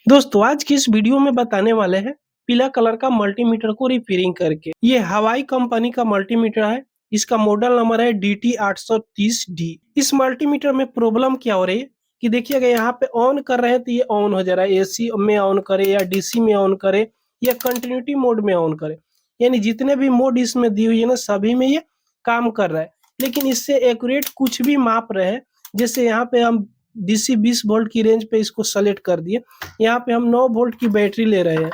दोस्तों आज की इस वीडियो में बताने वाले हैं पीला कलर का मल्टीमीटर को रिपेयरिंग करके। ये हवाई कंपनी का मल्टीमीटर है। इसका मॉडल नंबर है DT830D। इस मल्टीमीटर में प्रॉब्लम क्या हो रही है कि देखिएगा, यहाँ पे ऑन कर रहे हैं तो ये ऑन हो जा रहा है, एसी में ऑन करे या डीसी में ऑन करे या कंटिन्यूटी मोड में ऑन करे, यानी जितने भी मोड इसमें दी हुई है ना, सभी में ये काम कर रहा है। लेकिन इससे एक्यूरेट कुछ भी माप रहे हैं। जैसे यहाँ पे हम DC 20 वोल्ट की रेंज पे इसको सेलेक्ट कर दिए। यहाँ पे हम 9 वोल्ट की बैटरी ले रहे हैं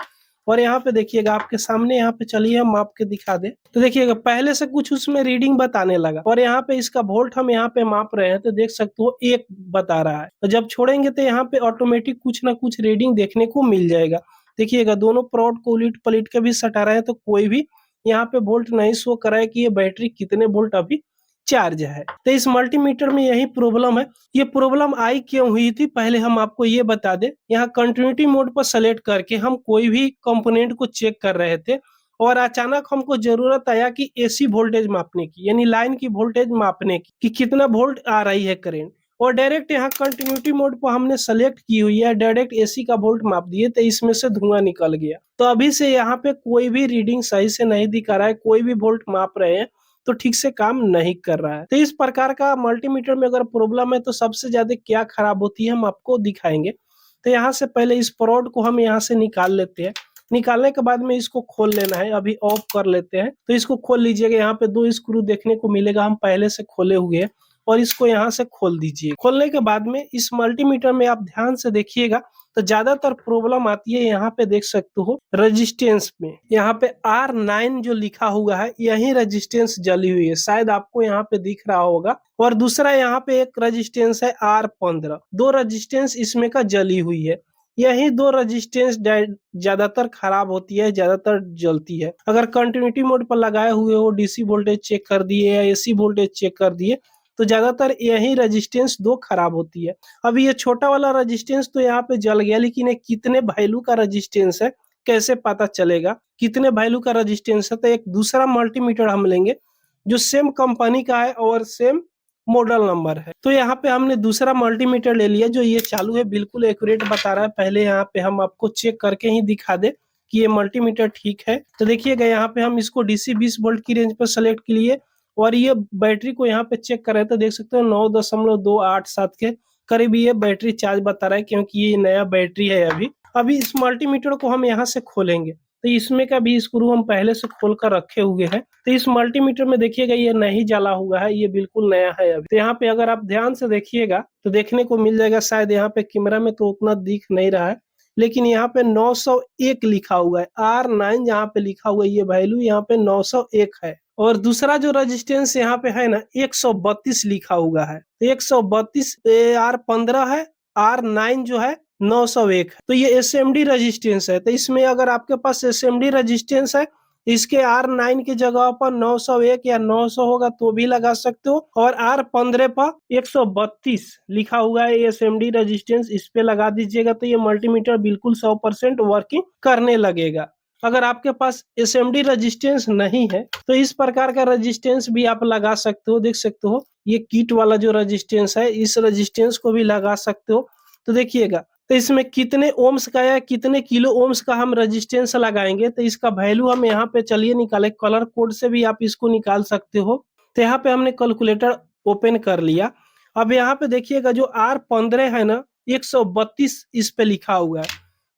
और यहाँ पे देखिएगा, आपके सामने यहाँ पे चलिए हम माप के दिखा दे, तो देखिएगा पहले से कुछ उसमें रीडिंग बताने लगा और यहाँ पे इसका वोल्ट हम यहाँ पे माप रहे हैं तो देख सकते हो 1 बता रहा है। तो जब छोड़ेंगे तो यहाँ पे ऑटोमेटिक कुछ ना कुछ रीडिंग देखने को मिल जाएगा। देखिएगा दोनों प्रोड को उलट पलट के भी सटा रहे हैं तो कोई भी यहाँ पे वोल्ट नहीं शो कर रहा है कि ये बैटरी कितने वोल्ट अभी चार्ज है। तो इस मल्टीमीटर में यही प्रॉब्लम है। ये प्रॉब्लम आई क्यों हुई थी, पहले हम आपको ये बता दें। यहाँ कंटिन्यूटी मोड पर सेलेक्ट करके हम कोई भी कंपोनेंट को चेक कर रहे थे और अचानक हमको जरूरत आया कि एसी वोल्टेज मापने की, यानी लाइन की वोल्टेज मापने की कि कितना वोल्ट आ रही है करंट। और डायरेक्ट यहाँ कंटिन्यूटी मोड पर हमने सेलेक्ट की हुई है, डायरेक्ट एसी का वोल्ट माप दिए तो इसमें से धुआं निकल गया। तो अभी से यहाँ पे कोई भी रीडिंग सही से नहीं दिखा रहा है, कोई भी वोल्ट माप रहे हैं तो ठीक से काम नहीं कर रहा है। तो इस प्रकार का मल्टीमीटर में अगर प्रॉब्लम है तो सबसे ज्यादा क्या खराब होती है हम आपको दिखाएंगे। तो यहाँ से पहले इस प्रोड को हम यहाँ से निकाल लेते हैं। निकालने के बाद में इसको खोल लेना है, अभी ऑफ कर लेते हैं। तो इसको खोल लीजिएगा, यहाँ पे 2 स्क्रू देखने को मिलेगा, हम पहले से खोले हुए हैं और इसको यहाँ से खोल दीजिए। खोलने के बाद में इस मल्टीमीटर में आप ध्यान से देखिएगा तो ज्यादातर प्रॉब्लम आती है, यहाँ पे देख सकते हो रेजिस्टेंस में। यहाँ पे R9 जो लिखा हुआ है यही रेजिस्टेंस जली हुई है, शायद आपको यहाँ पे दिख रहा होगा। और दूसरा यहाँ पे एक रेजिस्टेंस है R15, 2 रेजिस्टेंस इसमें का जली हुई है। यही 2 रेजिस्टेंस ज्यादातर खराब होती है, ज्यादातर जलती है। अगर कंटिन्यूटी मोड पर लगाए हुए हो, डीसी वोल्टेज चेक कर दिए या एसी वोल्टेज चेक कर दिए तो ज्यादातर यही रेजिस्टेंस 2 खराब होती है। अभी ये छोटा वाला रेजिस्टेंस तो यहाँ पे जल गया, लेकिन ये कितने वैल्यू का रेजिस्टेंस है कैसे पता चलेगा कितने वैल्यू का रेजिस्टेंस है। तो एक दूसरा मल्टीमीटर हम लेंगे जो सेम कंपनी का है और सेम मॉडल नंबर है। तो यहाँ पे हमने दूसरा मल्टीमीटर ले लिया जो ये चालू है, बिल्कुल एक्यूरेट बता रहा है। पहले यहाँ पे हम आपको चेक करके ही दिखा दे कि ये मल्टीमीटर ठीक है। तो देखिएगा यहाँ पे हम इसको DC 20 वोल्ट की रेंज पर सेलेक्ट के लिए और ये बैटरी को यहाँ पे चेक कर रहे थे, देख सकते हो 9.287 के करीब ये बैटरी चार्ज बता रहा है, क्योंकि ये नया बैटरी है। अभी इस मल्टीमीटर को हम यहाँ से खोलेंगे तो इसमें का भी स्क्रू हम पहले से खोल कर रखे हुए हैं। तो इस मल्टीमीटर में देखिएगा ये नहीं जला हुआ है, ये बिल्कुल नया है अभी। तो यहाँ पे अगर आप ध्यान से देखिएगा तो देखने को मिल जाएगा, शायद यहाँ पे कैमरा में तो उतना दिख नहीं रहा है, लेकिन यहाँ पे 901 लिखा हुआ है। R9 जहाँ पे लिखा हुआ है ये वैल्यू यहाँ पे 901 है। और दूसरा जो रेजिस्टेंस यहाँ पे है ना 132 लिखा हुआ है, तो 132 R15 है, R9 जो है 901 है। तो ये SMD रेजिस्टेंस है। तो इसमें अगर आपके पास SMD रेजिस्टेंस है, इसके R9 की जगह पर 901 या 900 होगा तो भी लगा सकते हो, और R15 पर 132 लिखा हुआ है SMD रेजिस्टेंस, इस पे लगा दीजिएगा तो ये मल्टीमीटर बिल्कुल 100% वर्किंग करने लगेगा। अगर आपके पास SMD रेजिस्टेंस नहीं है तो इस प्रकार का रेजिस्टेंस भी आप लगा सकते हो। देख सकते हो ये किट वाला जो रेजिस्टेंस है, इस रेजिस्टेंस को भी लगा सकते हो। तो देखिएगा तो इसमें कितने ओम्स का या कितने किलो ओम्स का हम रेजिस्टेंस लगाएंगे तो इसका वैल्यू हम यहाँ पे चलिए निकाले, कलर कोड से भी आप इसको निकाल सकते हो। तो यहाँ पे हमने कैलकुलेटर ओपन कर लिया। अब यहाँ पे देखिएगा जो R15 है ना 132 इस पे लिखा हुआ है,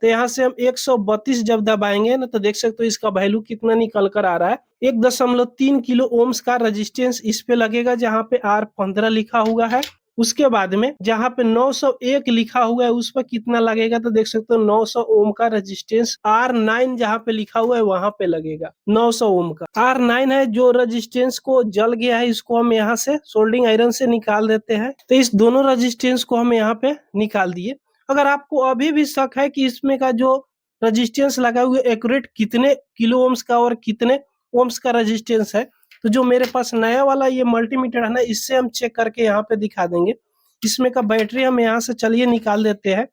तो यहाँ से हम 132 जब दबाएंगे ना तो देख सकते हो इसका वैल्यू कितना निकल कर आ रहा है। 1.3 किलो ओम्स का रेजिस्टेंस इस पे लगेगा जहाँ पे R15 लिखा हुआ है। उसके बाद में जहाँ पे 901 लिखा हुआ है उस पर कितना लगेगा तो देख सकते हो 900 ओम का रेजिस्टेंस R9 जहाँ पे लिखा हुआ है वहां पे लगेगा 900 ओम का। R9 है जो रेजिस्टेंस को जल गया है, इसको हम यहाँ से सोल्डिंग आयरन से निकाल देते हैं। तो इस दोनों रेजिस्टेंस को हम यहाँ पे निकाल दिए। अगर आपको अभी भी शक है कि इसमें का जो रेजिस्टेंस लगा हुआ है एक्यूरेट कितने किलो ओम्स का और कितने ओम्स का रेजिस्टेंस है, तो जो मेरे पास नया वाला ये मल्टीमीटर है ना इससे हम चेक करके यहाँ पे दिखा देंगे। इसमें का बैटरी हम यहाँ से चलिए निकाल देते हैं।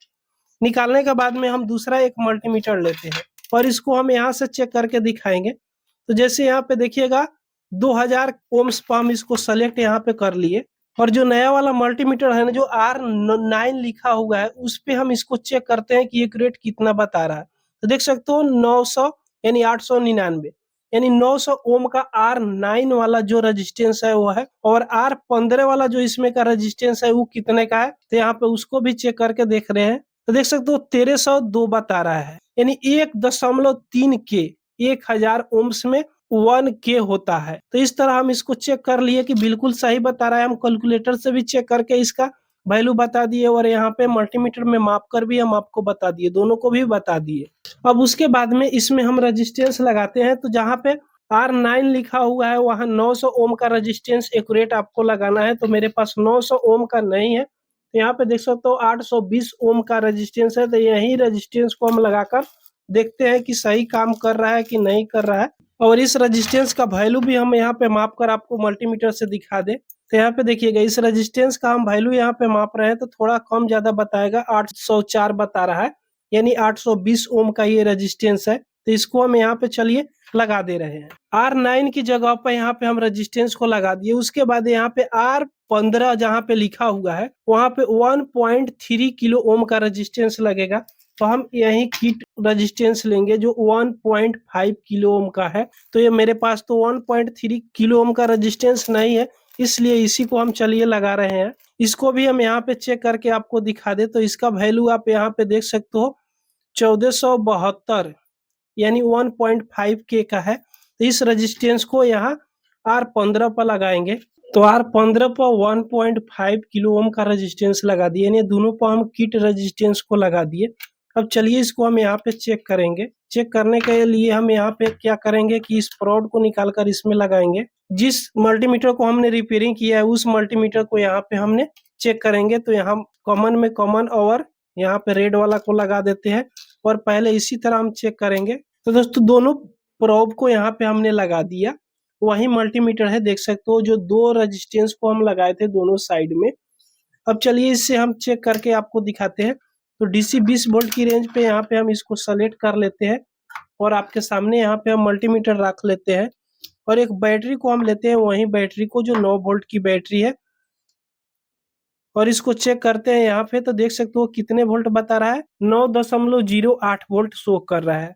निकालने के बाद में हम दूसरा एक मल्टीमीटर लेते हैं और इसको हम यहाँ से चेक करके दिखाएंगे। तो जैसे यहाँ पे देखिएगा 2000 ओम्स पर हम इसको सेलेक्ट यहाँ पे कर लिए और जो नया वाला मल्टीमीटर है ना, जो R9 लिखा हुआ है, उस पे हम इसको चेक करते हैं कि एक्यूरेट कितना बता रहा है। तो देख सकते हो 900 यानी 899 यानी 900 ओम का R9 वाला जो रेजिस्टेंस है वो है, और R15 वाला जो इसमें का रेजिस्टेंस है वो कितने का है, तो यहाँ पे उसको भी चेक करके देख रहे हैं। तो देख सकते हो 1302 बता रहा है, यानी 1.3 के 1000 ओम्स में 1 के होता है। तो इस तरह हम इसको चेक कर लिए कि बिल्कुल सही बता रहा है। हम कैलकुलेटर से भी चेक करके इसका वैल्यू बता दिए, और यहाँ पे मल्टीमीटर में माप कर भी हम आपको बता दिए, दोनों को भी बता दिए। अब उसके बाद में इसमें हम रेजिस्टेंस लगाते हैं। तो जहाँ पे R9 लिखा हुआ है वहाँ 900 ओम का रेजिस्टेंस एक्यूरेट आपको लगाना है। तो मेरे पास 900 ओम का नहीं है, तो यहाँ पे देख सकते हो 820 ओम का रेजिस्टेंस है। तो यही रेजिस्टेंस को हम लगाकर देखते हैं कि सही काम कर रहा है कि नहीं कर रहा है, और इस रेजिस्टेंस का वैल्यू भी हम यहाँ पे माप कर आपको मल्टीमीटर से दिखा दे। तो यहाँ पे देखिएगा इस रेजिस्टेंस का हम वैल्यू यहाँ पे माप रहे हैं, तो थोड़ा कम ज्यादा बताएगा, 804 बता रहा है, यानी 820 ओम का ये रेजिस्टेंस है। तो इसको हम यहाँ पे चलिए लगा दे रहे हैं। R9 की जगह पे यहाँ पे हम रेजिस्टेंस को लगा दिए। उसके बाद यहाँ पे R15 जहाँ पे लिखा हुआ है वहाँ पे 1.3 किलो ओम का रेजिस्टेंस लगेगा। तो हम यही किट रेजिस्टेंस लेंगे जो 1.5 किलो ओम का है। तो ये मेरे पास तो 1.3 किलो ओम का रेजिस्टेंस नहीं है, इसलिए इसी को हम चलिए लगा रहे हैं। इसको भी हम यहाँ पे चेक करके आपको दिखा दे। तो इसका वैल्यू आप यहाँ पे देख सकते हो 1472 यानी 1.5 के का है। तो इस रेजिस्टेंस को यहाँ R15 पर लगाएंगे। तो R15 पर 1.5 किलो ओम का रेजिस्टेंस लगा दिए, यानी दोनों पर हम किट रेजिस्टेंस को लगा दिए। अब चलिए इसको हम यहाँ पे चेक करेंगे। चेक करने के लिए हम यहाँ पे क्या करेंगे कि इस प्रोड को निकाल कर इसमें लगाएंगे। जिस मल्टीमीटर को हमने रिपेयरिंग किया है उस मल्टीमीटर को यहाँ पे हमने चेक करेंगे। तो यहाँ कॉमन में कॉमन और यहाँ पे रेड वाला को लगा देते हैं, और पहले इसी तरह हम चेक करेंगे। तो दोस्तों दोनों प्रोब को यहाँ पे हमने लगा दिया। वही मल्टीमीटर है, देख सकते हो जो दो रेजिस्टेंस को हम लगाए थे दोनों साइड में। अब चलिए इससे हम चेक करके आपको दिखाते हैं। तो DC 20 वोल्ट की रेंज पे यहाँ पे हम इसको सेलेक्ट कर लेते हैं, और आपके सामने यहाँ पे हम मल्टीमीटर रख लेते हैं, और एक बैटरी को हम लेते हैं, वही बैटरी को जो 9 वोल्ट की बैटरी है, और इसको चेक करते हैं यहाँ पे। तो देख सकते हो कितने वोल्ट बता रहा है, 9.08 वोल्ट शो कर रहा है।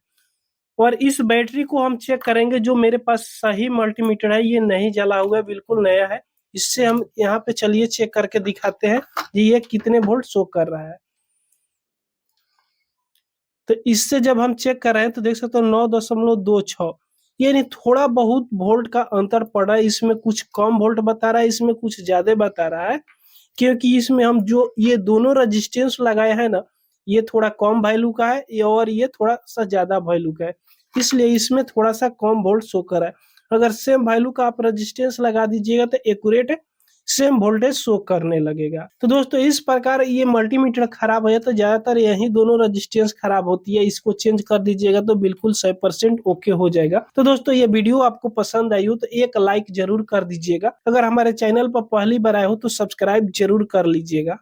और इस बैटरी को हम चेक करेंगे, जो मेरे पास सही मल्टीमीटर है, ये नहीं जला हुआ है, बिल्कुल नया है। इससे हम यहाँ पे चलिए चेक करके दिखाते हैं कि ये कितने वोल्ट शो कर रहा है। तो इससे जब हम चेक कर रहे हैं तो देख सकते हो 9.26, यानी थोड़ा बहुत वोल्ट का अंतर पड़ रहा है। इसमें कुछ कम वोल्ट बता रहा है, इसमें कुछ ज्यादा बता रहा है, क्योंकि इसमें हम जो ये दोनों रेजिस्टेंस लगाए हैं ना, ये थोड़ा कम वैल्यू का है, और ये थोड़ा सा ज्यादा वैल्यू का है, इसलिए इसमें थोड़ा सा कम वोल्ट शो कर रहा है। अगर सेम वैल्यू का आप रेजिस्टेंस लगा दीजिएगा तो एक्यूरेट सेम वोल्टेज शो करने लगेगा। तो दोस्तों इस प्रकार ये मल्टीमीटर खराब है तो ज्यादातर यही दोनों रेजिस्टेंस खराब होती है। इसको चेंज कर दीजिएगा तो बिल्कुल 100% ओके हो जाएगा। तो दोस्तों ये वीडियो आपको पसंद आई हो तो एक लाइक जरूर कर दीजिएगा। अगर हमारे चैनल पर पहली बार आए हो तो सब्सक्राइब जरूर कर लीजिएगा।